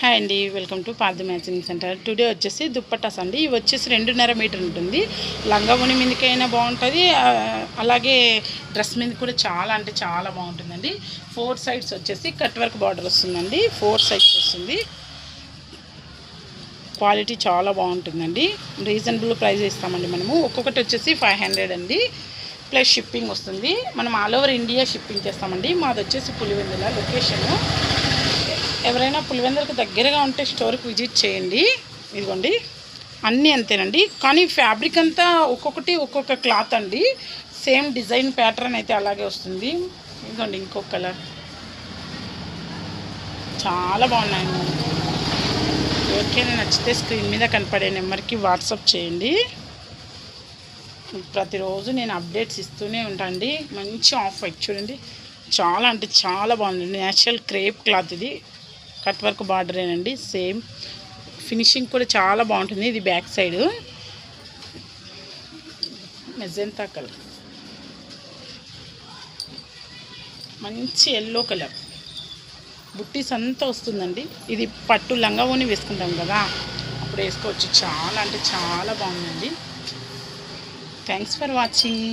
Hi అండి, welcome to Partha matching centre. Today వచ్చేసి దుప్పటాస్ అండి. ఇవి వచ్చేసి 2.5 మీటర్ ఉంటుంది. లంగా ఓణి మీదకైనా బాగుంటుంది, అలాగే డ్రెస్ మీద కూడా చాలా అంటే చాలా బాగుంటుందండి. 4 సైడ్స్ వచ్చేసి కట్ వర్క్ బార్డర్ వస్తుందండి. 4 సైడ్స్ వస్తుంది. క్వాలిటీ చాలా బాగుంటుందండి. రీజనబుల్ ప్రైస్ ఇస్తామండి మనము. ఒక్కొక్కటి వచ్చేసి 500 అండి, ప్లస్ షిప్పింగ్ వస్తుంది. మనం ఆల్ ఓవర్ ఇండియా షిప్పింగ్ చేస్తామండి. మాది వచ్చేసి పులివెందుల లొకేషను. ఎవరైనా పులివెందులకు దగ్గరగా ఉంటే స్టోర్కి విజిట్ చేయండి. ఇదిగోండి, అన్నీ అంతేనండి. కానీ ఫ్యాబ్రిక్ అంతా ఒక్కొక్కటి ఒక్కొక్క క్లాత్ అండి. సేమ్ డిజైన్ ప్యాటర్న్ అయితే అలాగే వస్తుంది. ఇదిగోండి ఇంకొక కలర్, చాలా బాగున్నాయండి. ఎవరికైనా నచ్చితే స్క్రీన్ మీద కనపడే నెంబర్కి వాట్సాప్ చేయండి. ప్రతిరోజు నేను అప్డేట్స్ ఇస్తూనే ఉంటానండి. మంచి ఆఫ్ వైట్ చూడండి, చాలా అంటే చాలా బాగుంది. నేచురల్ క్రేప్ క్లాత్ ఇది, కట్ వర్క్ బార్డరేనండి. సేమ్ ఫినిషింగ్ కూడా చాలా బాగుంటుంది. ఇది బ్యాక్ సైడ్ మెజెంతా కలర్, మంచి ఎల్లో కలర్, బుట్టీస్ అంతా వస్తుందండి. ఇది పట్టు లంగా ఓని వేసుకుంటాం కదా, అప్పుడు వేసుకోవచ్చు. చాలా అంటే చాలా బాగుందండి. Thanks for watching.